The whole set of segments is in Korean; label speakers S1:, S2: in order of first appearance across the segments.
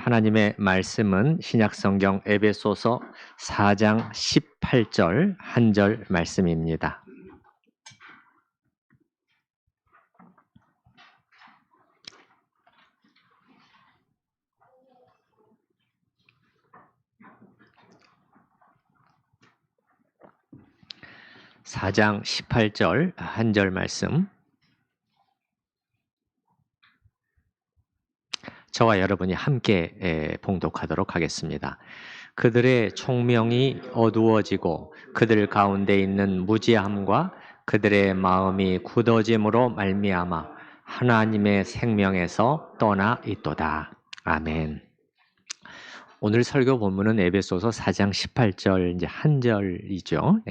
S1: 하나님의 말씀은 신약성경 에베소서 4장 18절 한 절 말씀입니다. (4장 18절) 한 절 말씀, 저와 여러분이 함께 봉독하도록 하겠습니다. 그들의 총명이 어두워지고 그들 가운데 있는 무지함과 그들의 마음이 굳어짐으로 말미암아 하나님의 생명에서 떠나 있도다. 아멘. 오늘 설교 본문은 에베소서 4장 18절 이제 한 절이죠.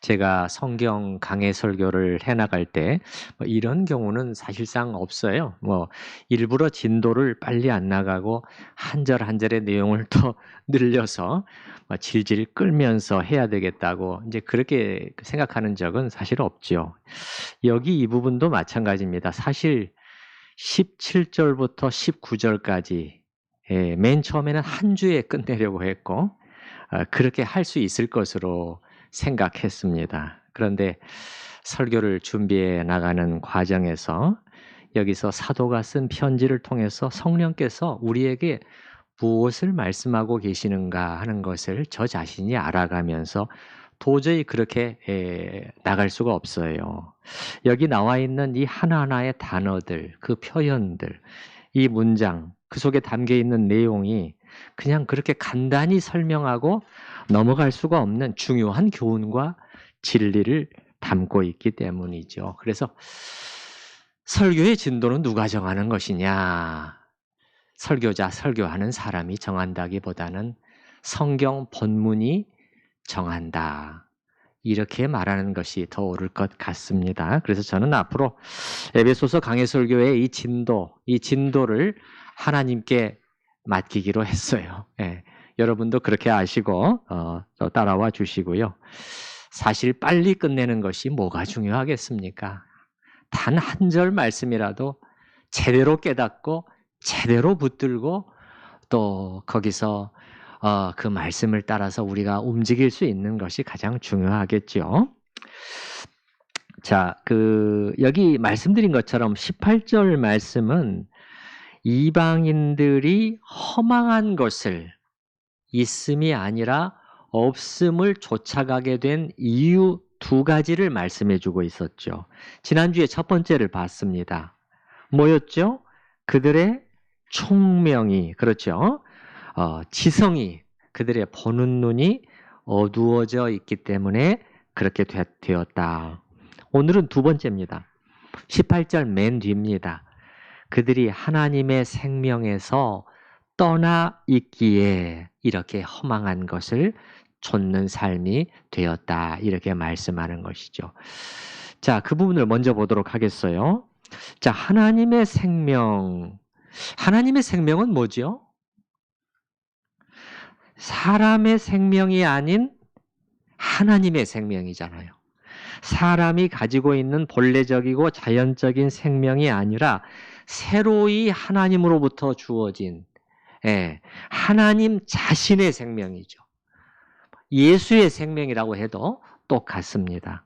S1: 제가 성경 강해 설교를 해나갈 때 이런 경우는 사실상 없어요. 일부러 진도를 빨리 안 나가고 한 절 한 절의 내용을 더 늘려서 질질 끌면서 해야 되겠다고 이제 그렇게 생각하는 적은 사실 없죠. 여기 이 부분도 마찬가지입니다. 사실 17절부터 19절까지 맨 처음에는 한 주에 끝내려고 했고 그렇게 할 수 있을 것으로 생각했습니다. 그런데 설교를 준비해 나가는 과정에서 여기서 사도가 쓴 편지를 통해서 성령께서 우리에게 무엇을 말씀하고 계시는가 하는 것을 저 자신이 알아가면서 도저히 그렇게 나갈 수가 없어요. 여기 나와 있는 이 하나하나의 단어들, 그 표현들, 이 문장, 그 속에 담겨 있는 내용이 그냥 그렇게 간단히 설명하고 넘어갈 수가 없는 중요한 교훈과 진리를 담고 있기 때문이죠. 그래서 설교의 진도는 누가 정하는 것이냐? 설교자, 설교하는 사람이 정한다기보다는 성경 본문이 정한다. 이렇게 말하는 것이 더 옳을 것 같습니다. 그래서 저는 앞으로 에베소서 강해 설교의 이 진도를 하나님께 맡기기로 했어요. 여러분도 그렇게 아시고 또 따라와 주시고요. 사실 빨리 끝내는 것이 뭐가 중요하겠습니까? 단 한 절 말씀이라도 제대로 깨닫고 제대로 붙들고 또 거기서 그 말씀을 따라서 우리가 움직일 수 있는 것이 가장 중요하겠죠. 자, 여기 말씀드린 것처럼 18절 말씀은 이방인들이 허망한 것을 있음이 아니라 없음을 쫓아가게 된 이유 두 가지를 말씀해 주고 있었죠. 지난주에 첫 번째를 봤습니다. 뭐였죠? 그들의 총명이, 그렇죠? 지성이, 그들의 보는 눈이 어두워져 있기 때문에 그렇게 되었다. 오늘은 두 번째입니다. 18절 맨 뒤입니다. 그들이 하나님의 생명에서 떠나 있기에 이렇게 허망한 것을 좇는 삶이 되었다. 이렇게 말씀하는 것이죠. 자, 그 부분을 먼저 보도록 하겠어요. 자, 하나님의 생명은 뭐죠? 사람의 생명이 아닌 하나님의 생명이잖아요. 사람이 가지고 있는 본래적이고 자연적인 생명이 아니라 새로이 하나님으로부터 주어진 하나님 자신의 생명이죠. 예수의 생명이라고 해도 똑같습니다.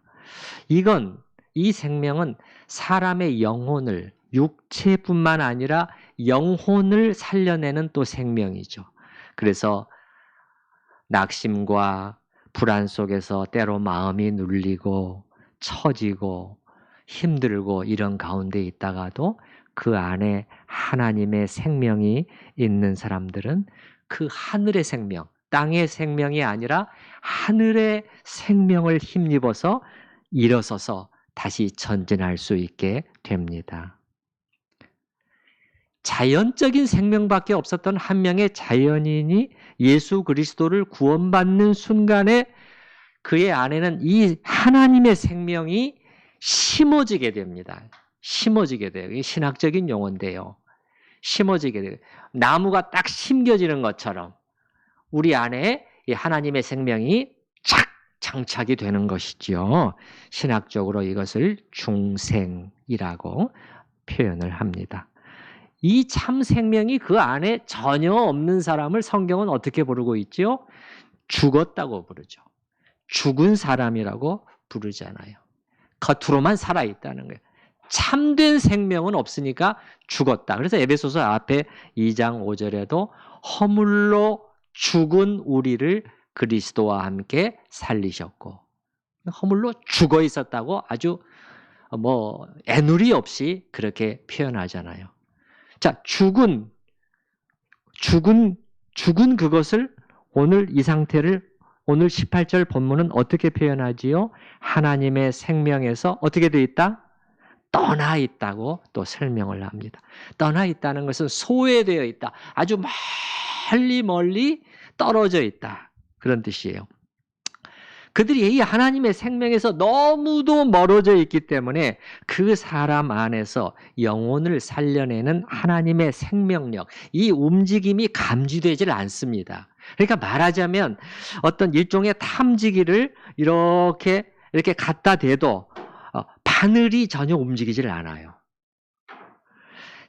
S1: 이 생명은 사람의 영혼을, 육체뿐만 아니라 영혼을 살려내는 또 생명이죠. 그래서 낙심과 불안 속에서 때로 마음이 눌리고 처지고 힘들고 이런 가운데 있다가도 그 안에 하나님의 생명이 있는 사람들은 그 하늘의 생명, 땅의 생명이 아니라 하늘의 생명을 힘입어서 일어서서 다시 전진할 수 있게 됩니다. 자연적인 생명밖에 없었던 한 명의 자연인이 예수 그리스도를 구원받는 순간에 그의 안에는 이 하나님의 생명이 심어지게 됩니다. 심어지게 돼요. 이게 신학적인 용어인데요. 심어지게 돼요. 나무가 딱 심겨지는 것처럼 우리 안에 이 하나님의 생명이 착 장착이 되는 것이지요. 신학적으로 이것을 중생이라고 표현을 합니다. 이 참 생명이 그 안에 전혀 없는 사람을 성경은 어떻게 부르고 있지요? 죽었다고 부르죠. 죽은 사람이라고 부르잖아요. 겉으로만 살아있다는 거예요. 참된 생명은 없으니까 죽었다. 그래서 에베소서 앞에 2장 5절에도 허물로 죽은 우리를 그리스도와 함께 살리셨고, 허물로 죽어 있었다고 아주 애누리 없이 그렇게 표현하잖아요. 자, 죽은 그것을 오늘 이 상태를 오늘 18절 본문은 어떻게 표현하지요? 하나님의 생명에서 어떻게 되어 있다? 떠나 있다고 또 설명을 합니다. 떠나 있다는 것은 소외되어 있다. 아주 멀리 떨어져 있다. 그런 뜻이에요. 그들이 이 하나님의 생명에서 너무도 멀어져 있기 때문에 그 사람 안에서 영혼을 살려내는 하나님의 생명력, 이 움직임이 감지되질 않습니다. 그러니까 말하자면 어떤 일종의 탐지기를 이렇게 갖다 대도 바늘이 전혀 움직이질 않아요.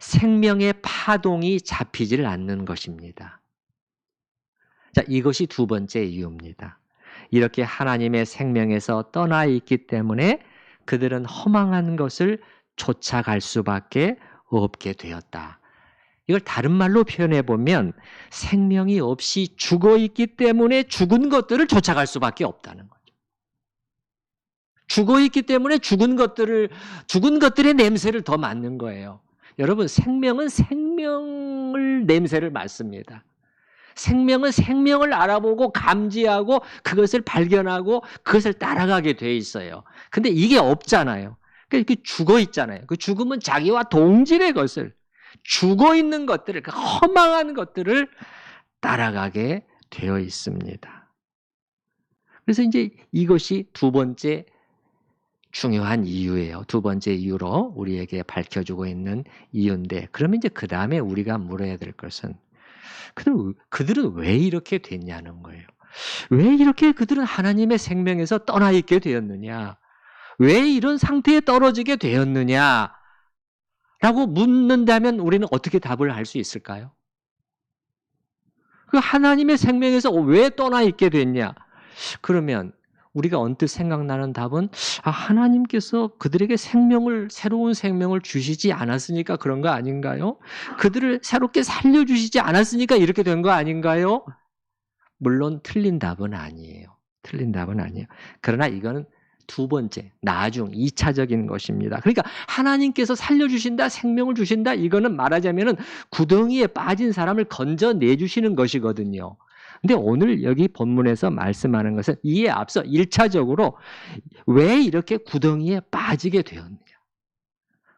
S1: 생명의 파동이 잡히질 않는 것입니다. 자, 이것이 두 번째 이유입니다. 이렇게 하나님의 생명에서 떠나 있기 때문에 그들은 허망한 것을 쫓아갈 수밖에 없게 되었다. 이걸 다른 말로 표현해 보면 생명이 없이 죽어 있기 때문에 죽은 것들을 쫓아갈 수밖에 없다는 거죠. 죽어 있기 때문에 죽은 것들의 냄새를 더 맡는 거예요. 여러분, 생명은 생명을 냄새를 맡습니다. 생명은 생명을 알아보고 감지하고 그것을 발견하고 그것을 따라가게 돼 있어요. 근데 이게 없잖아요. 그러니까 이렇게 죽어 있잖아요. 그 죽음은 자기와 동질의 것을, 죽어 있는 것들을, 그 허망한 것들을 따라가게 되어 있습니다. 그래서 이제 이것이 두 번째 중요한 이유예요. 두 번째 이유로 우리에게 밝혀주고 있는 이유인데, 그러면 이제 그 다음에 우리가 물어야 될 것은 그들은 왜 이렇게 됐냐는 거예요. 왜 이렇게 그들은 하나님의 생명에서 떠나 있게 되었느냐? 왜 이런 상태에 떨어지게 되었느냐? 라고 묻는다면 우리는 어떻게 답을 할 수 있을까요? 그 하나님의 생명에서 왜 떠나 있게 됐냐? 그러면 우리가 언뜻 생각나는 답은 하나님께서 그들에게 새로운 생명을 주시지 않았으니까 그런 거 아닌가요? 그들을 새롭게 살려주시지 않았으니까 이렇게 된 거 아닌가요? 물론 틀린 답은 아니에요. 틀린 답은 아니에요. 그러나 이거는 두 번째, 나중 2차적인 것입니다. 그러니까 하나님께서 살려주신다, 생명을 주신다, 이거는 말하자면은 구덩이에 빠진 사람을 건져내주시는 것이거든요. 근데 오늘 여기 본문에서 말씀하는 것은 이에 앞서 1차적으로 왜 이렇게 구덩이에 빠지게 되었느냐.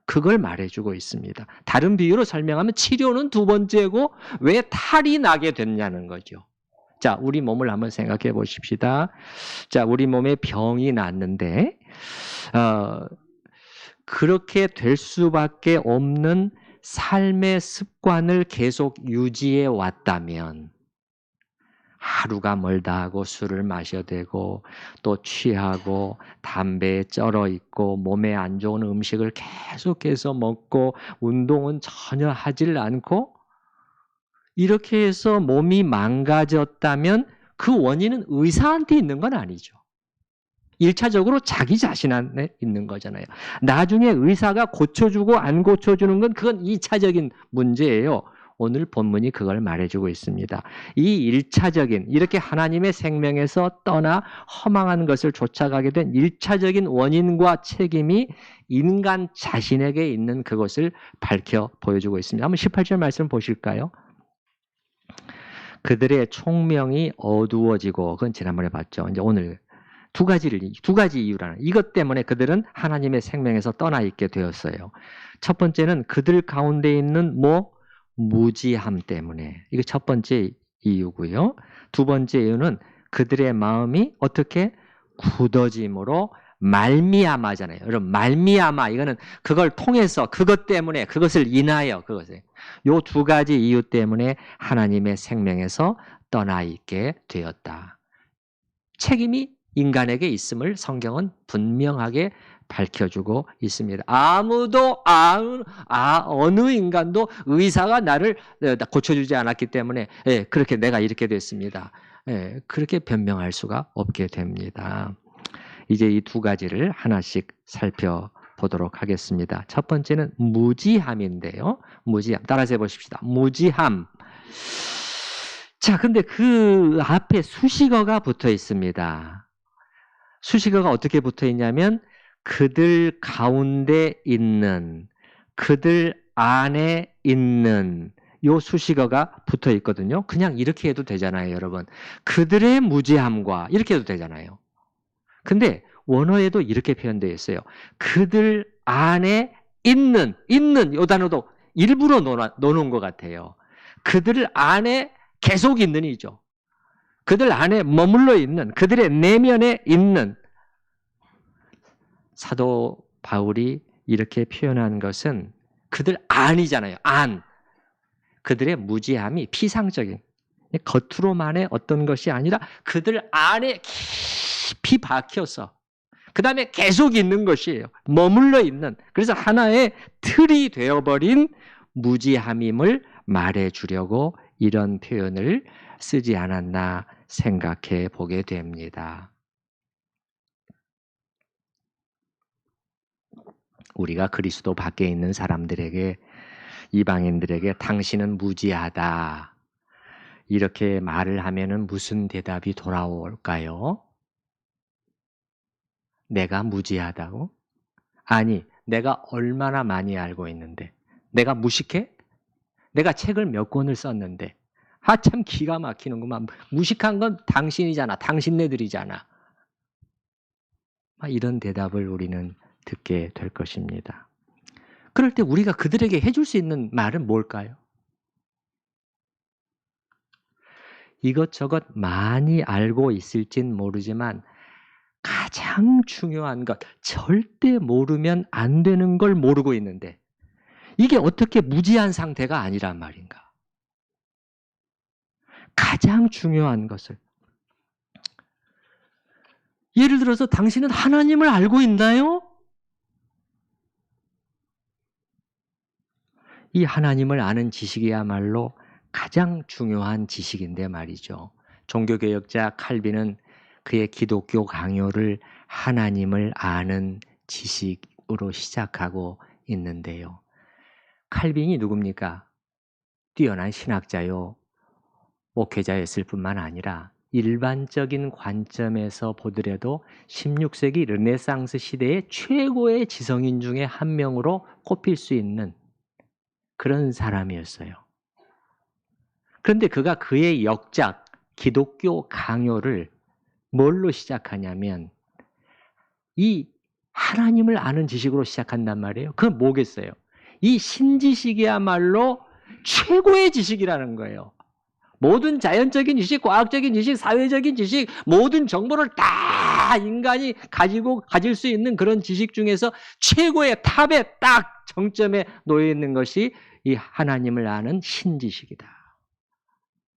S1: 그걸 말해주고 있습니다. 다른 비유로 설명하면 치료는 두 번째고 왜 탈이 나게 됐냐는 거죠. 자, 우리 몸을 한번 생각해 보십시다. 자, 우리 몸에 병이 났는데 그렇게 될 수밖에 없는 삶의 습관을 계속 유지해 왔다면 하루가 멀다 하고 술을 마셔대고 또 취하고 담배에 쩔어 있고 몸에 안 좋은 음식을 계속해서 먹고 운동은 전혀 하질 않고 이렇게 해서 몸이 망가졌다면 그 원인은 의사한테 있는 건 아니죠. 1차적으로 자기 자신 안에 있는 거잖아요. 나중에 의사가 고쳐주고 안 고쳐주는 건 그건 2차적인 문제예요. 오늘 본문이 그걸 말해주고 있습니다. 이 1차적인 이렇게 하나님의 생명에서 떠나 허망한 것을 쫓아가게 된 1차적인 원인과 책임이 인간 자신에게 있는 그것을 밝혀 보여주고 있습니다. 한번 18절 말씀 보실까요? 그들의 총명이 어두워지고, 그건 지난번에 봤죠. 이제 오늘 두 가지 이유라는, 이것 때문에 그들은 하나님의 생명에서 떠나 있게 되었어요. 첫 번째는 그들 가운데 있는 무지함 때문에, 이거 첫 번째 이유고요. 두 번째 이유는 그들의 마음이 어떻게 굳어짐으로 말미암아잖아요. 여러분, 말미암아, 이거는 그걸 통해서, 그것 때문에, 그것을 인하여, 그것을. 요 두 가지 이유 때문에 하나님의 생명에서 떠나 있게 되었다. 책임이 인간에게 있음을 성경은 분명하게 밝혀주고 있습니다. 어느 인간도 의사가 나를 고쳐주지 않았기 때문에 그렇게 내가 이렇게 됐습니다. 그렇게 변명할 수가 없게 됩니다. 이제 이 두 가지를 하나씩 살펴보도록 하겠습니다. 첫 번째는 무지함인데요. 무지함. 따라서 해보십시다. 무지함. 자, 근데 그 앞에 수식어가 붙어 있습니다. 수식어가 어떻게 붙어 있냐면 그들 가운데 있는, 그들 안에 있는 요 수식어가 붙어 있거든요. 그냥 이렇게 해도 되잖아요, 여러분. 그들의 무지함과 이렇게 해도 되잖아요. 근데 원어에도 이렇게 표현되어 있어요. 그들 안에 있는 이 단어도 일부러 넣어놓은 것 같아요. 그들 안에 계속 있는 이죠. 그들 안에 머물러 있는, 그들의 내면에 있는. 사도 바울이 이렇게 표현한 것은 그들 안이잖아요. 안. 그들의 무지함이 피상적인, 겉으로만의 어떤 것이 아니라 그들 안에 깊이 박혀서 그 다음에 계속 있는 것이에요. 머물러 있는. 그래서 하나의 틀이 되어버린 무지함임을 말해주려고 이런 표현을 쓰지 않았나 생각해 보게 됩니다. 우리가 그리스도 밖에 있는 사람들에게, 이방인들에게 당신은 무지하다 이렇게 말을 하면은 무슨 대답이 돌아올까요? 내가 무지하다고? 아니, 내가 얼마나 많이 알고 있는데. 내가 무식해? 내가 책을 몇 권을 썼는데. 참 기가 막히는구만. 무식한 건 당신이잖아. 당신네들이잖아. 이런 대답을 우리는 듣게 될 것입니다. 그럴 때 우리가 그들에게 해줄 수 있는 말은 뭘까요? 이것저것 많이 알고 있을진 모르지만 가장 중요한 것, 절대 모르면 안 되는 걸 모르고 있는데 이게 어떻게 무지한 상태가 아니란 말인가? 가장 중요한 것을. 예를 들어서 당신은 하나님을 알고 있나요? 이 하나님을 아는 지식이야말로 가장 중요한 지식인데 말이죠. 종교개혁자 칼빈은 그의 기독교 강요를 하나님을 아는 지식으로 시작하고 있는데요. 칼빈이 누굽니까? 뛰어난 신학자요, 목회자였을 뿐만 아니라 일반적인 관점에서 보더라도 16세기 르네상스 시대의 최고의 지성인 중에 한 명으로 꼽힐 수 있는 그런 사람이었어요. 그런데 그가 그의 역작, 기독교 강요를 뭘로 시작하냐면 이 하나님을 아는 지식으로 시작한단 말이에요. 그건 뭐겠어요? 이 신지식이야말로 최고의 지식이라는 거예요. 모든 자연적인 지식, 과학적인 지식, 사회적인 지식, 모든 정보를 다 인간이 가질 수 있는 그런 지식 중에서 최고의 탑에 딱 정점에 놓여 있는 것이 이 하나님을 아는 신지식이다.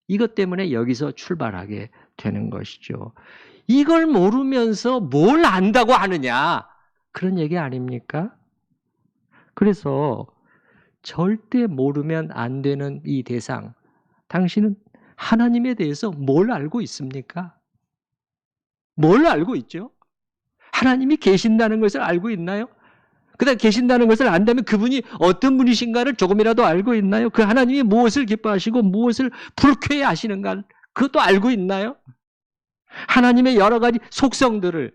S1: 이것 때문에 여기서 출발하게 되는 것이죠. 이걸 모르면서 뭘 안다고 하느냐? 그런 얘기 아닙니까? 그래서 절대 모르면 안 되는 이 대상, 당신은 하나님에 대해서 뭘 알고 있습니까? 뭘 알고 있죠? 하나님이 계신다는 것을 알고 있나요? 그다음 계신다는 것을 안다면 그분이 어떤 분이신가를 조금이라도 알고 있나요? 그 하나님이 무엇을 기뻐하시고 무엇을 불쾌해하시는가 그것도 알고 있나요? 하나님의 여러 가지 속성들을,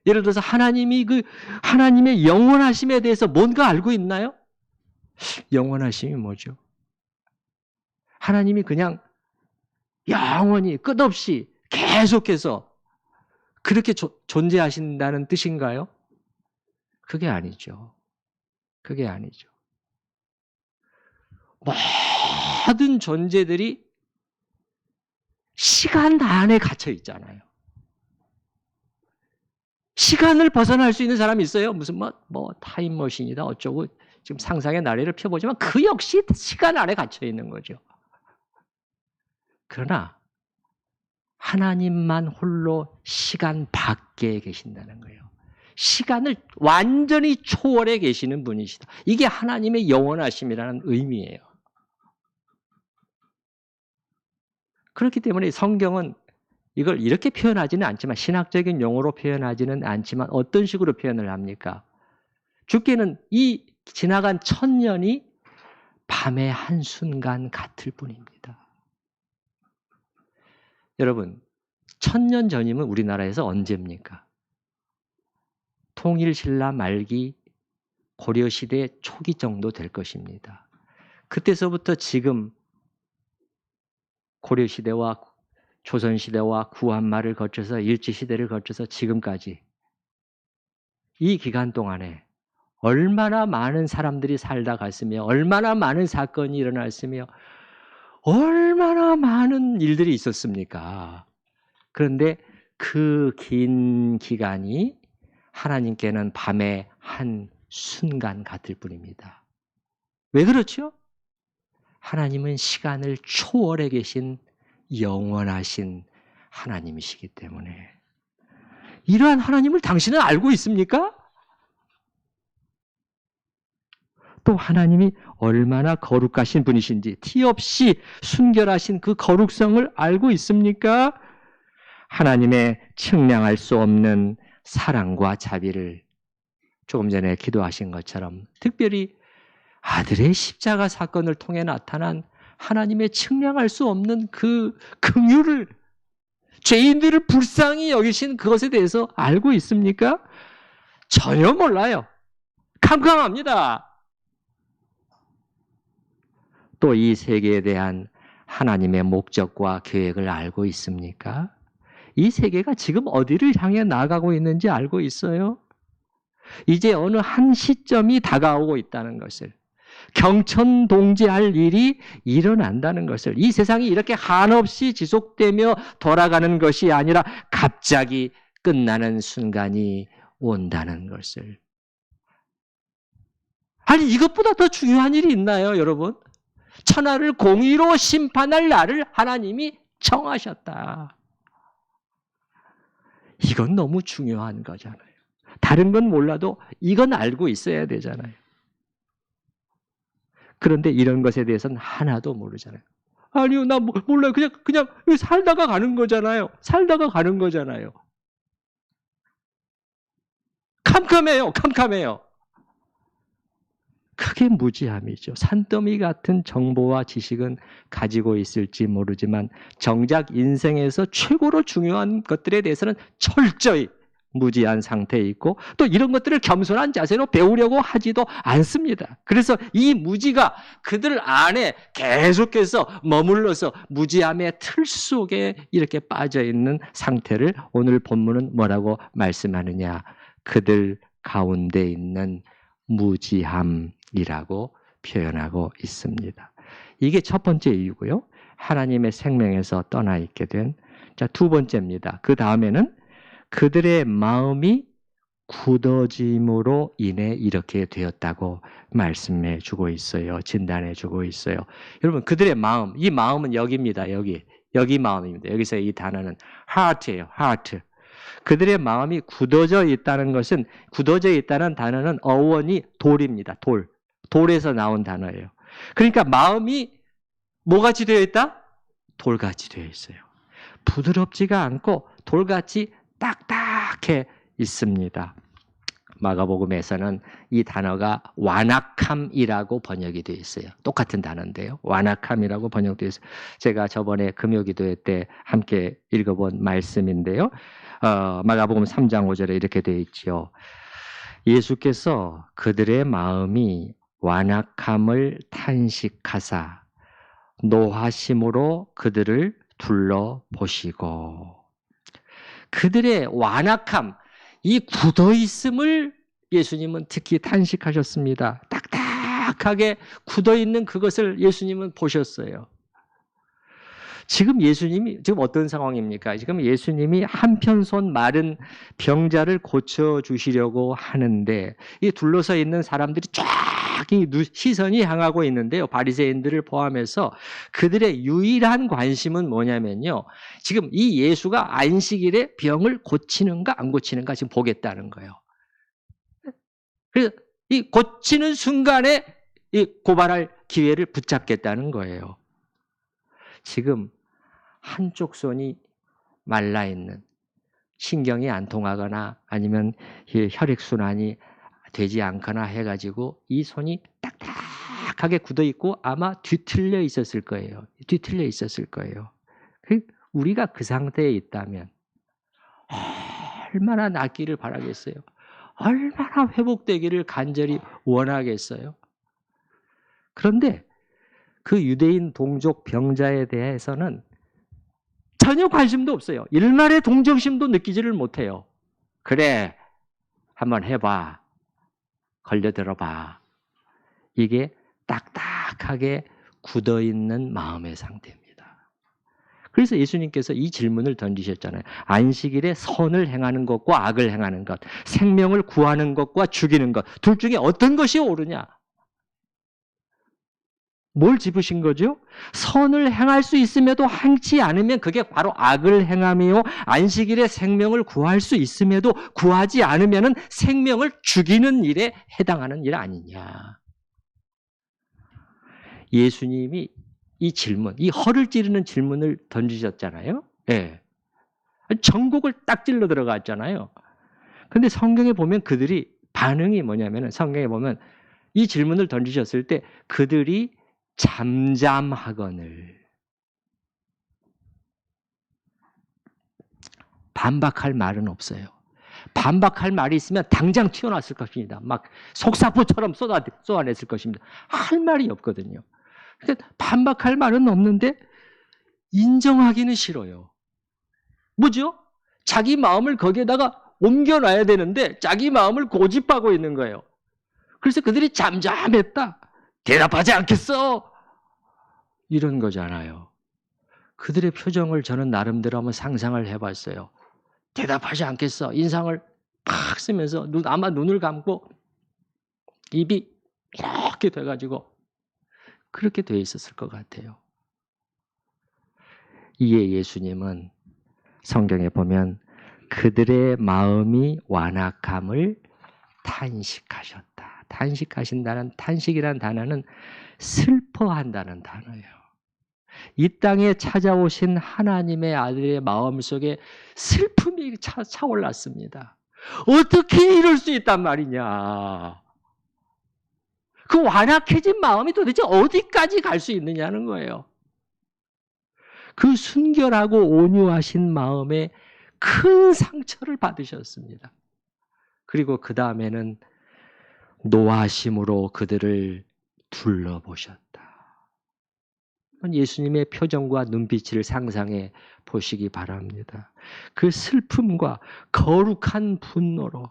S1: 예를 들어서 하나님의 영원하심에 대해서 뭔가 알고 있나요? 영원하심이 뭐죠? 하나님이 그냥 영원히 끝없이 계속해서 그렇게 존재하신다는 뜻인가요? 그게 아니죠. 그게 아니죠. 모든 존재들이 시간 안에 갇혀 있잖아요. 시간을 벗어날 수 있는 사람이 있어요? 무슨 타임머신이다 어쩌고 지금 상상의 나래를 펴보지만 그 역시 시간 안에 갇혀 있는 거죠. 그러나 하나님만 홀로 시간 밖에 계신다는 거예요. 시간을 완전히 초월해 계시는 분이시다. 이게 하나님의 영원하심이라는 의미예요. 그렇기 때문에 성경은 이걸 이렇게 표현하지는 않지만, 신학적인 용어로 표현하지는 않지만 어떤 식으로 표현을 합니까? 주께는 이 지나간 1000년이 밤의 한순간 같을 뿐입니다. 여러분, 1000년 전이면 우리나라에서 언제입니까? 통일신라 말기 고려시대 초기 정도 될 것입니다. 그때서부터 지금 고려시대와 조선시대와 구한말을 거쳐서 일제시대를 거쳐서 지금까지 이 기간 동안에 얼마나 많은 사람들이 살다 갔으며 얼마나 많은 사건이 일어났으며 얼마나 많은 일들이 있었습니까? 그런데 그 긴 기간이 하나님께는 밤의 한 순간 같을 뿐입니다. 왜 그렇죠? 하나님은 시간을 초월해 계신 영원하신 하나님이시기 때문에. 이러한 하나님을 당신은 알고 있습니까? 또 하나님이 얼마나 거룩하신 분이신지, 티 없이 순결하신 그 거룩성을 알고 있습니까? 하나님의 측량할 수 없는 사랑과 자비를 조금 전에 기도하신 것처럼 특별히 아들의 십자가 사건을 통해 나타난 하나님의 측량할 수 없는 그 긍휼을, 죄인들을 불쌍히 여기신 그것에 대해서 알고 있습니까? 전혀 몰라요. 캄캄합니다. 또 이 세계에 대한 하나님의 목적과 계획을 알고 있습니까? 이 세계가 지금 어디를 향해 나가고 있는지 알고 있어요? 이제 어느 한 시점이 다가오고 있다는 것을, 경천동지할 일이 일어난다는 것을, 이 세상이 이렇게 한없이 지속되며 돌아가는 것이 아니라 갑자기 끝나는 순간이 온다는 것을. 아니, 이것보다 더 중요한 일이 있나요, 여러분? 천하를 공의로 심판할 날을 하나님이 정하셨다. 이건 너무 중요한 거잖아요. 다른 건 몰라도 이건 알고 있어야 되잖아요. 그런데 이런 것에 대해서는 하나도 모르잖아요. 아니요, 나 몰라요. 그냥 살다가 가는 거잖아요. 살다가 가는 거잖아요. 캄캄해요. 캄캄해요. 크게 무지함이죠. 산더미 같은 정보와 지식은 가지고 있을지 모르지만 정작 인생에서 최고로 중요한 것들에 대해서는 철저히 무지한 상태에 있고, 또 이런 것들을 겸손한 자세로 배우려고 하지도 않습니다. 그래서 이 무지가 그들 안에 계속해서 머물러서 무지함의 틀 속에 이렇게 빠져있는 상태를 오늘 본문은 뭐라고 말씀하느냐? 그들 가운데 있는 무지함이라고 표현하고 있습니다. 이게 첫 번째 이유고요. 하나님의 생명에서 떠나 있게 된. 자, 두 번째입니다. 그 다음에는 그들의 마음이 굳어짐으로 인해 이렇게 되었다고 말씀해 주고 있어요. 진단해 주고 있어요. 여러분, 그들의 마음, 이 마음은 여기입니다. 여기 마음입니다. 여기서 이 단어는 heart예요. heart. 그들의 마음이 굳어져 있다는 것은, 굳어져 있다는 단어는 어원이 돌입니다. 돌에서 나온 단어예요. 그러니까 마음이 뭐같이 되어 있다? 돌같이 되어 있어요. 부드럽지가 않고 돌같이 딱딱해 있습니다. 마가복음에서는 이 단어가 완악함이라고 번역이 되어 있어요. 똑같은 단어인데요. 완악함이라고 번역되어 있어요. 제가 저번에 금요기도회 때 함께 읽어본 말씀인데요. 마가복음 3장 5절에 이렇게 되어 있지요. 예수께서 그들의 마음이 완악함을 탄식하사 노하심으로 그들을 둘러보시고, 그들의 완악함, 이 굳어있음을 예수님은 특히 탄식하셨습니다. 딱딱하게 굳어있는 그것을 예수님은 보셨어요. 지금 어떤 상황입니까? 지금 예수님이 한편손 마른 병자를 고쳐주시려고 하는데, 이 둘러서 있는 사람들이 쫙 시선이 향하고 있는데요. 바리새인들을 포함해서 그들의 유일한 관심은 뭐냐면요. 지금 이 예수가 안식일에 병을 고치는가 안 고치는가 지금 보겠다는 거예요. 그래서 이 고치는 순간에 이 고발할 기회를 붙잡겠다는 거예요. 지금 한쪽 손이 말라있는, 신경이 안 통하거나 아니면 혈액순환이 되지 않거나 해가지고 이 손이 딱딱하게 굳어있고 아마 뒤틀려 있었을 거예요. 뒤틀려 있었을 거예요. 우리가 그 상태에 있다면 얼마나 낫기를 바라겠어요. 얼마나 회복되기를 간절히 원하겠어요. 그런데 그 유대인 동족 병자에 대해서는 전혀 관심도 없어요. 일말의 동정심도 느끼지를 못해요. 그래, 한번 해봐. 걸려들어봐. 이게 딱딱하게 굳어있는 마음의 상태입니다. 그래서 예수님께서 이 질문을 던지셨잖아요. 안식일에 선을 행하는 것과 악을 행하는 것, 생명을 구하는 것과 죽이는 것, 둘 중에 어떤 것이 옳으냐? 뭘 짚으신 거죠? 선을 행할 수 있음에도 행치 않으면 그게 바로 악을 행함이요. 안식일에 생명을 구할 수 있음에도 구하지 않으면 생명을 죽이는 일에 해당하는 일 아니냐. 예수님이 이 질문, 이 허를 찌르는 질문을 던지셨잖아요. 네. 전곡을 딱 찔러 들어갔잖아요. 근데 성경에 보면 그들이 반응이 뭐냐면 성경에 보면 이 질문을 던지셨을 때 그들이 잠잠하거늘 반박할 말은 없어요. 반박할 말이 있으면 당장 튀어나왔을 것입니다. 막 속사포처럼 쏟아냈을 것입니다. 할 말이 없거든요. 그러니까 반박할 말은 없는데 인정하기는 싫어요. 뭐죠? 자기 마음을 거기에다가 옮겨놔야 되는데 자기 마음을 고집하고 있는 거예요. 그래서 그들이 잠잠했다. 대답하지 않겠어. 이런 거잖아요. 그들의 표정을 저는 나름대로 한번 상상을 해봤어요. 대답하지 않겠어. 인상을 팍 쓰면서 아마 눈을 감고 입이 이렇게 돼가지고 그렇게 돼 있었을 것 같아요. 이에 예수님은 성경에 보면 그들의 마음이 완악함을 탄식하셨다. 탄식하신다는 탄식이라는 단어는 슬퍼한다는 단어예요. 이 땅에 찾아오신 하나님의 아들의 마음속에 슬픔이 차올랐습니다. 어떻게 이럴 수 있단 말이냐. 그 완악해진 마음이 도대체 어디까지 갈 수 있느냐는 거예요. 그 순결하고 온유하신 마음에 큰 상처를 받으셨습니다. 그리고 그 다음에는 노하심으로 그들을 둘러보셨다. 예수님의 표정과 눈빛을 상상해 보시기 바랍니다. 그 슬픔과 거룩한 분노로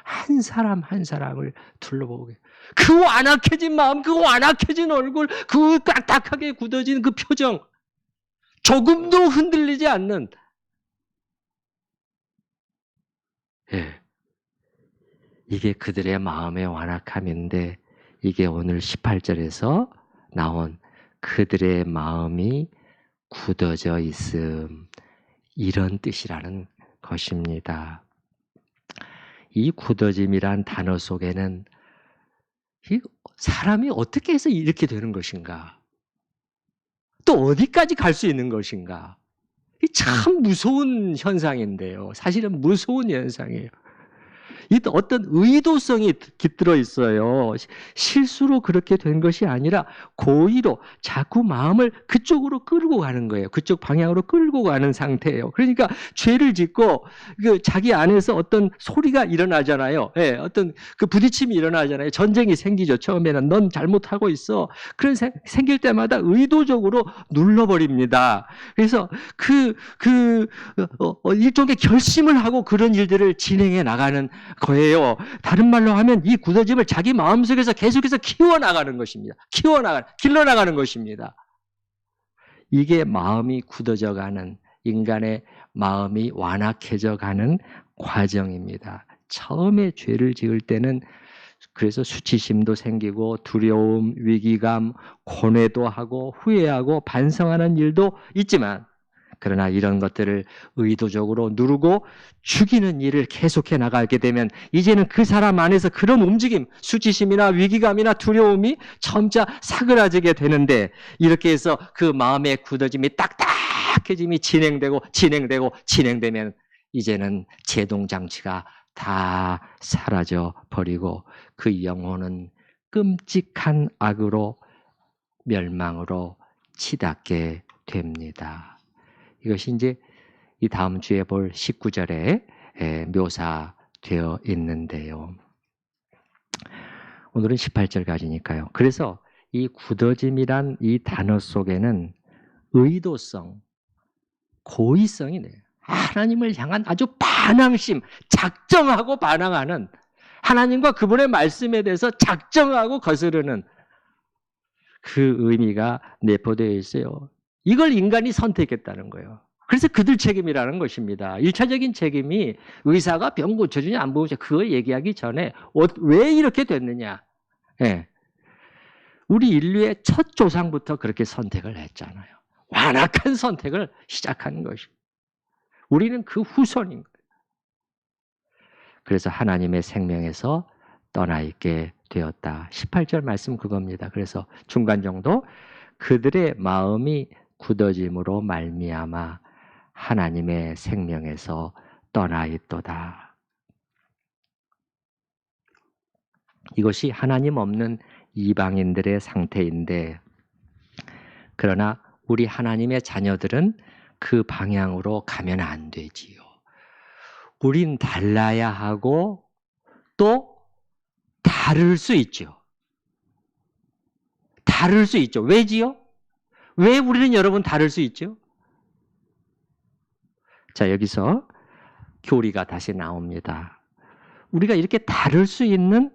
S1: 한 사람 한 사람을 둘러보게. 그 완악해진 마음, 그 완악해진 얼굴, 그 딱딱하게 굳어진 그 표정, 조금도 흔들리지 않는, 예, 이게 그들의 마음의 완악함인데 이게 오늘 18절에서 나온 그들의 마음이 굳어져 있음, 이런 뜻이라는 것입니다. 이 굳어짐이란 단어 속에는 사람이 어떻게 해서 이렇게 되는 것인가? 또 어디까지 갈 수 있는 것인가? 참 무서운 현상인데요. 사실은 무서운 현상이에요. 이 어떤 의도성이 깃들어 있어요. 실수로 그렇게 된 것이 아니라 고의로 자꾸 마음을 그쪽으로 끌고 가는 거예요. 그쪽 방향으로 끌고 가는 상태예요. 그러니까 죄를 짓고 자기 안에서 어떤 소리가 일어나잖아요. 예, 어떤 그 부딪힘이 일어나잖아요. 전쟁이 생기죠. 처음에는 넌 잘못하고 있어. 그런 생길 때마다 의도적으로 눌러버립니다. 그래서 일종의 결심을 하고 그런 일들을 진행해 나가는 거예요. 다른 말로 하면 이 굳어짐을 자기 마음속에서 계속해서 키워나가는 것입니다. 길러나가는 것입니다. 이게 마음이 굳어져가는, 인간의 마음이 완악해져가는 과정입니다. 처음에 죄를 지을 때는 그래서 수치심도 생기고 두려움, 위기감, 고뇌도 하고 후회하고 반성하는 일도 있지만 그러나 이런 것들을 의도적으로 누르고 죽이는 일을 계속해 나가게 되면 이제는 그 사람 안에서 그런 움직임, 수치심이나 위기감이나 두려움이 점차 사그라지게 되는데, 이렇게 해서 그 마음의 굳어짐이 딱딱해짐이 진행되면 이제는 제동장치가 다 사라져 버리고 그 영혼은 끔찍한 악으로 멸망으로 치닫게 됩니다. 이것이 이제 이 다음 주에 볼 19절에 묘사되어 있는데요. 오늘은 18절까지니까요. 그래서 이 굳어짐이란 이 단어 속에는 의도성, 고의성이 돼요. 하나님을 향한 아주 반항심, 작정하고 반항하는, 하나님과 그분의 말씀에 대해서 작정하고 거스르는 그 의미가 내포되어 있어요. 이걸 인간이 선택했다는 거예요. 그래서 그들 책임이라는 것입니다. 1차적인 책임이 의사가 병 고쳐주냐 안 고쳐주냐 그걸 얘기하기 전에 왜 이렇게 됐느냐. 네. 우리 인류의 첫 조상부터 그렇게 선택을 했잖아요. 완악한 선택을 시작한 것이. 우리는 그 후손인 거예요. 그래서 하나님의 생명에서 떠나 있게 되었다. 18절 말씀 그겁니다. 그래서 중간 정도 그들의 마음이 굳어짐으로 말미암아 하나님의 생명에서 떠나 있도다. 이것이 하나님 없는 이방인들의 상태인데, 그러나 우리 하나님의 자녀들은 그 방향으로 가면 안 되지요. 우린 달라야 하고 또 다를 수 있죠. 다를 수 있죠. 왜지요? 왜 우리는 여러분 다를 수 있죠? 자, 여기서 교리가 다시 나옵니다. 우리가 이렇게 다를 수 있는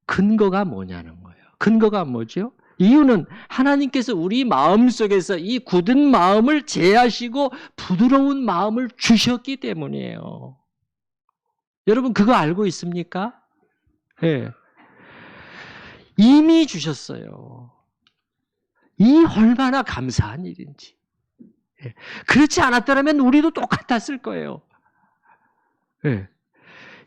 S1: 근거가 뭐냐는 거예요. 근거가 뭐죠? 이유는 하나님께서 우리 마음속에서 이 굳은 마음을 제하시고 부드러운 마음을 주셨기 때문이에요. 여러분 그거 알고 있습니까? 네. 이미 주셨어요. 이 얼마나 감사한 일인지. 네. 그렇지 않았더라면 우리도 똑같았을 거예요. 네.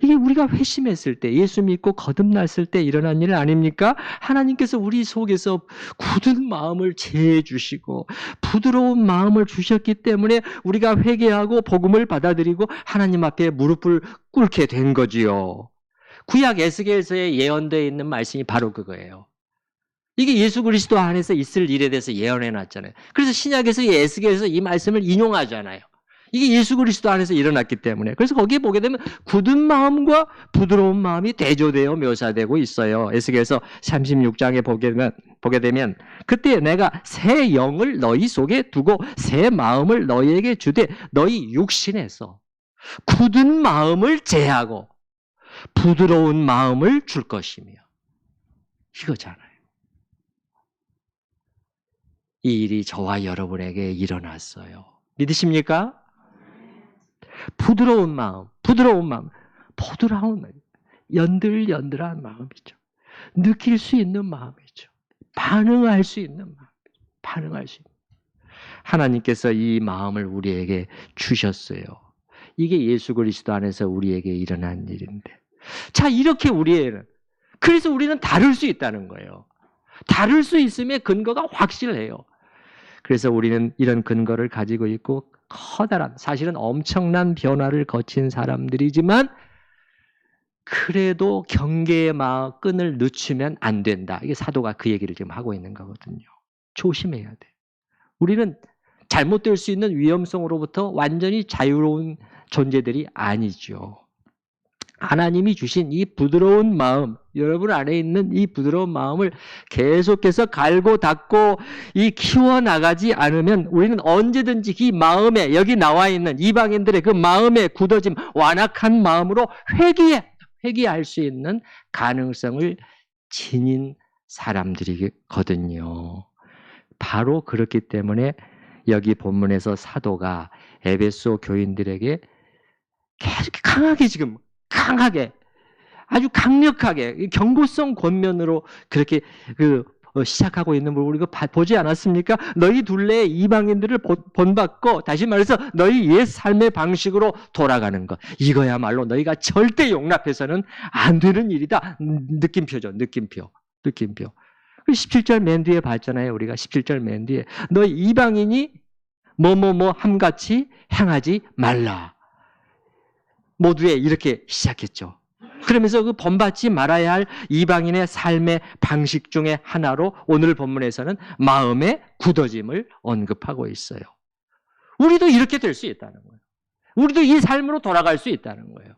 S1: 이게 우리가 회심했을 때, 예수 믿고 거듭났을 때 일어난 일 아닙니까? 하나님께서 우리 속에서 굳은 마음을 제해 주시고 부드러운 마음을 주셨기 때문에 우리가 회개하고 복음을 받아들이고 하나님 앞에 무릎을 꿇게 된 거지요. 구약 에스겔서에 예언되어 있는 말씀이 바로 그거예요. 이게 예수 그리스도 안에서 있을 일에 대해서 예언해 놨잖아요. 그래서 신약에서 에스겔에서 이 말씀을 인용하잖아요. 이게 예수 그리스도 안에서 일어났기 때문에. 그래서 거기에 보게 되면 굳은 마음과 부드러운 마음이 대조되어 묘사되고 있어요. 에스겔서 36장에 보게 되면 그때 내가 새 영을 너희 속에 두고 새 마음을 너희에게 주되 너희 육신에서 굳은 마음을 제하고 부드러운 마음을 줄 것이며. 이거잖아요. 이 일이 저와 여러분에게 일어났어요. 믿으십니까? 부드러운 마음, 연들연들한 마음이죠. 느낄 수 있는 마음이죠. 반응할 수 있는 마음이죠. 하나님께서 이 마음을 우리에게 주셨어요. 이게 예수 그리스도 안에서 우리에게 일어난 일인데. 자, 이렇게 그래서 우리는 다를 수 있다는 거예요. 다를 수 있음의 근거가 확실해요. 그래서 우리는 이런 근거를 가지고 있고 커다란, 사실은 엄청난 변화를 거친 사람들이지만 그래도 경계의 끈을 늦추면 안 된다. 이게 사도가 그 얘기를 지금 하고 있는 거거든요. 조심해야 돼. 우리는 잘못될 수 있는 위험성으로부터 완전히 자유로운 존재들이 아니죠. 하나님이 주신 이 부드러운 마음, 여러분 안에 있는 이 부드러운 마음을 계속해서 갈고 닦고 키워나가지 않으면 우리는 언제든지 이 마음에, 여기 나와 있는 이방인들의 그 마음의 굳어짐, 완악한 마음으로 회개할 수 있는 가능성을 지닌 사람들이거든요. 바로 그렇기 때문에 여기 본문에서 사도가 에베소 교인들에게 계속 강하게 아주 강력하게 경고성 권면으로 그렇게
S2: 시작하고 있는 걸 우리가 보지 않았습니까? 너희 둘레 이방인들을 본받고 다시 말해서 너희 옛 삶의 방식으로 돌아가는 것. 이거야말로 너희가 절대 용납해서는 안 되는 일이다. 느낌표죠. 느낌표. 17절 맨 뒤에 봤잖아요. 우리가 17절 맨 뒤에 너 이방인이 뭐뭐뭐 함같이 행하지 말라. 모두에 이렇게 시작했죠. 그러면서 그 본받지 말아야 할 이방인의 삶의 방식 중에 하나로 오늘 본문에서는 마음의 굳어짐을 언급하고 있어요. 우리도 이렇게 될 수 있다는 거예요. 우리도 이 삶으로 돌아갈 수 있다는 거예요.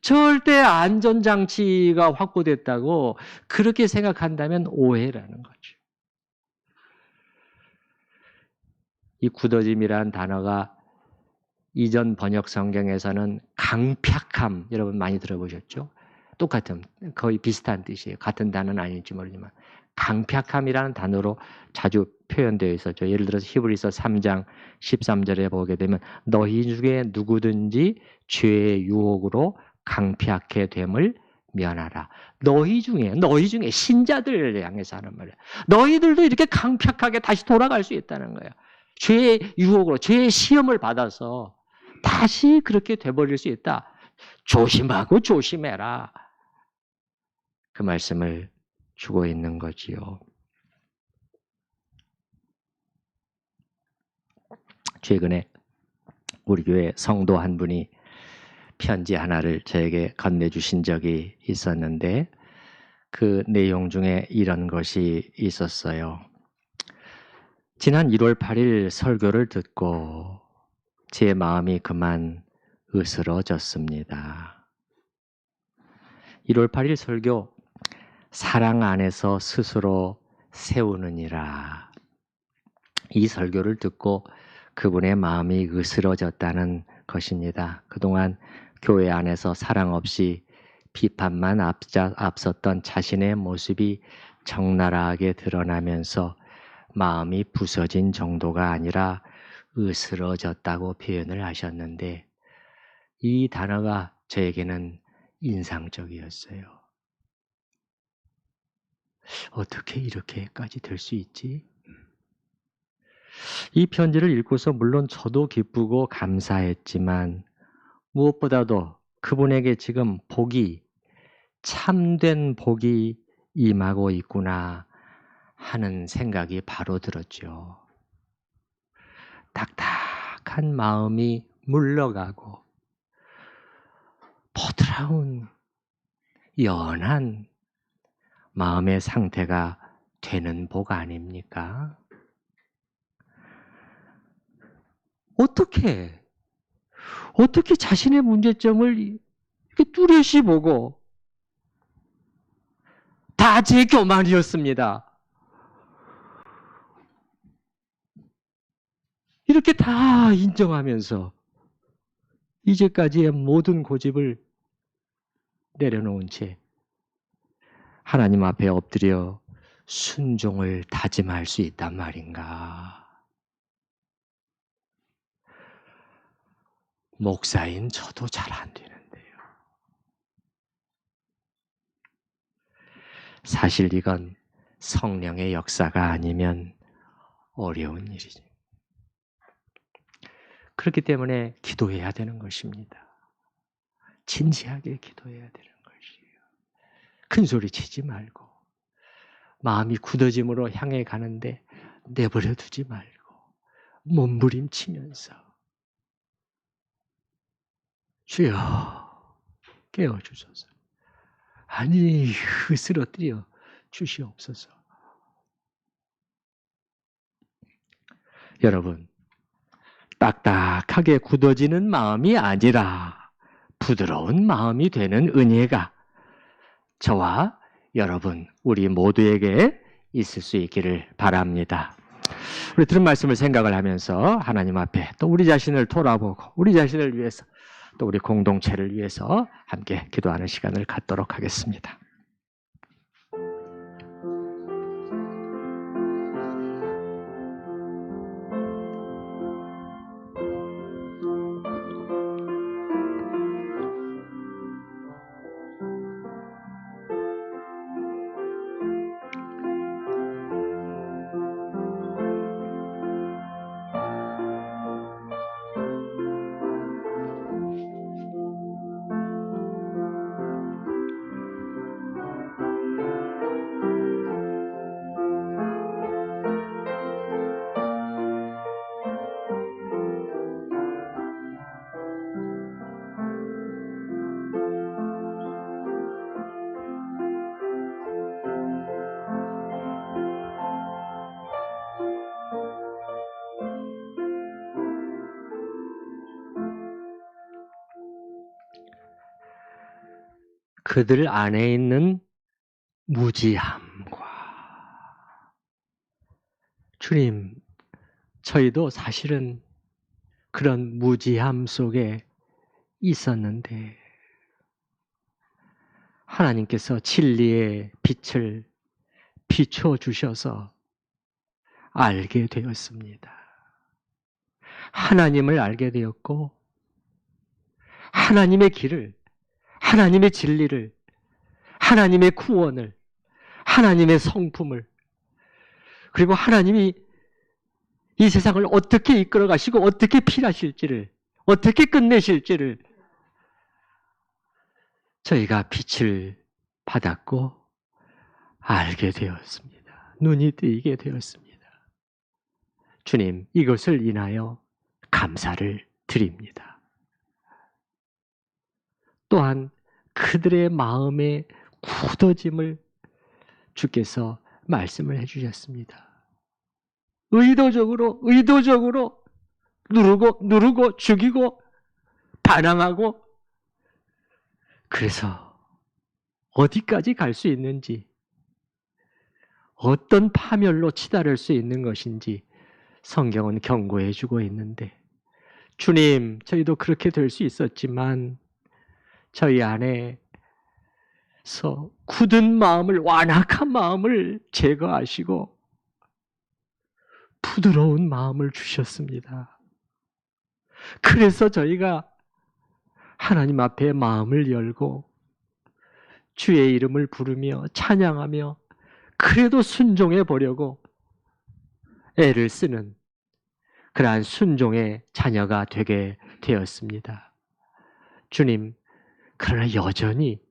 S2: 절대 안전장치가 확보됐다고 그렇게 생각한다면 오해라는 거죠. 이 굳어짐이라는 단어가 이전 번역 성경에서는 강팍함, 여러분 많이 들어보셨죠? 똑같은, 거의 비슷한 뜻이에요. 같은 단어는 아닐지 모르지만 강팍함이라는 단어로 자주 표현되어 있었죠. 예를 들어서 히브리서 3장 13절에 보게 되면 너희 중에 누구든지 죄의 유혹으로 강팍해 됨을 면하라. 너희 중에 신자들을 향해서 하는 말이에요. 너희들도 이렇게 강팍하게 다시 돌아갈 수 있다는 거예요. 죄의 유혹으로, 죄의 시험을 받아서 다시 그렇게 돼버릴 수 있다. 조심하고 조심해라. 그 말씀을 주고 있는 거지요. 최근에 우리 교회 성도 한 분이 편지 하나를 저에게 건네주신 적이 있었는데 그 내용 중에 이런 것이 있었어요. 지난 1월 8일 설교를 듣고 제 마음이 그만 으스러졌습니다. 1월 8일 설교 사랑 안에서 스스로 세우느니라. 이 설교를 듣고 그분의 마음이 으스러졌다는 것입니다. 그동안 교회 안에서 사랑 없이 비판만 앞섰던 자신의 모습이 적나라하게 드러나면서 마음이 부서진 정도가 아니라 으스러졌다고 표현을 하셨는데 이 단어가 저에게는 인상적이었어요. 어떻게 이렇게까지 될 수 있지? 이 편지를 읽고서 물론 저도 기쁘고 감사했지만 무엇보다도 그분에게 지금 복이, 참된 복이 임하고 있구나 하는 생각이 바로 들었죠. 딱딱한 마음이 물러가고 포드라운 연한 마음의 상태가 되는 복 아닙니까? 어떻게 자신의 문제점을 이렇게 뚜렷이 보고 다 제 교만이었습니다. 이렇게 다 인정하면서 이제까지의 모든 고집을 내려놓은 채 하나님 앞에 엎드려 순종을 다짐할 수 있단 말인가? 목사인 저도 잘 안 되는데요. 사실 이건 성령의 역사가 아니면 어려운 일이죠. 그렇기 때문에 기도해야 되는 것입니다. 진지하게 기도해야 되는 것이에요. 큰 소리 치지 말고 마음이 굳어짐으로 향해 가는데 내버려 두지 말고 몸부림치면서 주여 깨워주소서. 아니 으스러뜨려 주시옵소서. 여러분 딱딱하게 굳어지는 마음이 아니라 부드러운 마음이 되는 은혜가 저와 여러분 우리 모두에게 있을 수 있기를 바랍니다. 우리 들은 말씀을 생각을 하면서 하나님 앞에 또 우리 자신을 돌아보고 우리 자신을 위해서 또 우리 공동체를 위해서 함께 기도하는 시간을 갖도록 하겠습니다. 그들 안에 있는 무지함과 주님, 저희도 사실은 그런 무지함 속에 있었는데 하나님께서 진리의 빛을 비춰 주셔서 알게 되었습니다. 하나님을 알게 되었고 하나님의 길을, 하나님의 진리를, 하나님의 구원을, 하나님의 성품을, 그리고 하나님이 이 세상을 어떻게 이끌어 가시고 어떻게 필하실지를, 어떻게 끝내실지를 저희가 빛을 받았고 알게 되었습니다. 눈이 뜨이게 되었습니다. 주님, 이것을 인하여 감사를 드립니다. 또한 그들의 마음의 굳어짐을 주께서 말씀을 해주셨습니다. 의도적으로 누르고 죽이고 반항하고, 그래서 어디까지 갈 수 있는지, 어떤 파멸로 치달을 수 있는 것인지 성경은 경고해 주고 있는데, 주님, 저희도 그렇게 될 수 있었지만 저희 안에서 굳은 마음을, 완악한 마음을 제거하시고 부드러운 마음을 주셨습니다. 그래서 저희가 하나님 앞에 마음을 열고 주의 이름을 부르며 찬양하며 그래도 순종해 보려고 애를 쓰는 그러한 순종의 자녀가 되게 되었습니다. 주님, 그러나 여전히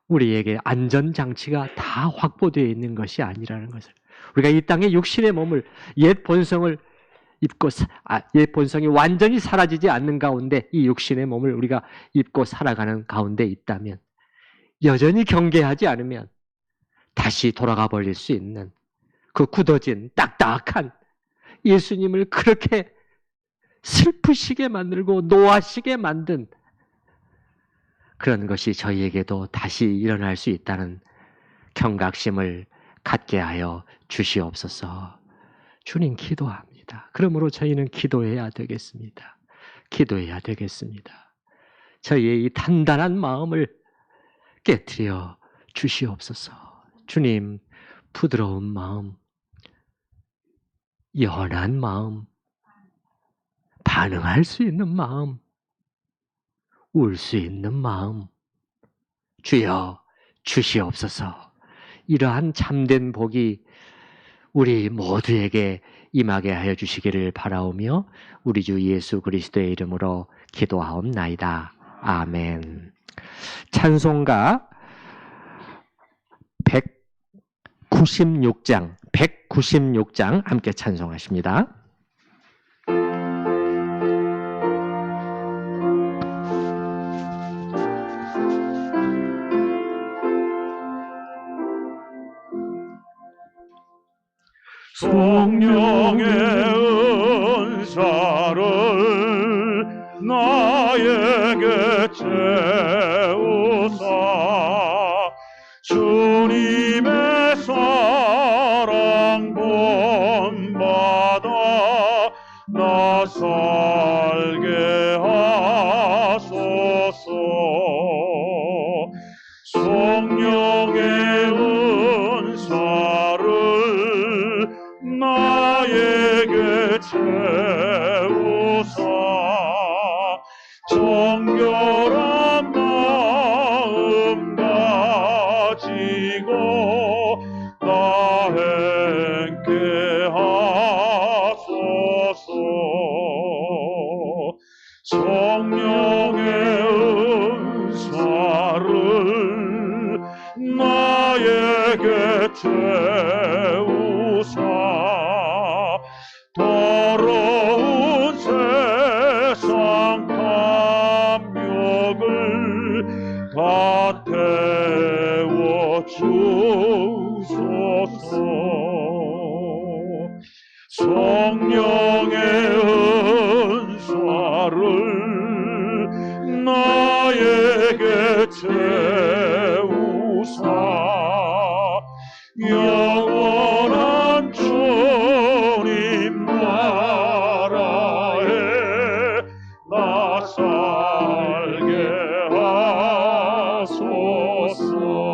S2: 우리에게 안전장치가 다 확보되어 있는 것이 아니라는 것을, 우리가 이 땅에 육신의 몸을, 옛 본성을 입고, 옛 본성이 완전히 사라지지 않는 가운데 이 육신의 몸을 우리가 입고 살아가는 가운데 있다면, 여전히 경계하지 않으면 다시 돌아가 버릴 수 있는 그 굳어진 딱딱한 예수님을 그렇게 슬프시게 만들고 노하시게 만든 그런 것이 저희에게도 다시 일어날 수 있다는 경각심을 갖게 하여 주시옵소서. 주님, 기도합니다. 그러므로 저희는 기도해야 되겠습니다. 기도해야 되겠습니다. 저희의 이 단단한 마음을 깨트려 주시옵소서. 주님, 부드러운 마음, 연한 마음, 반응할 수 있는 마음, 울 수 있는 마음, 주여 주시옵소서. 이러한 참된 복이 우리 모두에게 임하게 하여 주시기를 바라오며 우리 주 예수 그리스도의 이름으로 기도하옵나이다. 아멘. 찬송가 196장 함께 찬송하십니다.
S3: 성령의 은사를 나에게 채우사 주님의 사랑 본받아 나 살게 하소서. 성령의 은사를 나에게 채우사 정결한 마음 가지고 나 행케 하소서. 성령의 은사를 나에게 채우사 더러운 세상 탐욕을 다 태워 주소서. 성령의 은사를 나에게 채 주옵소서.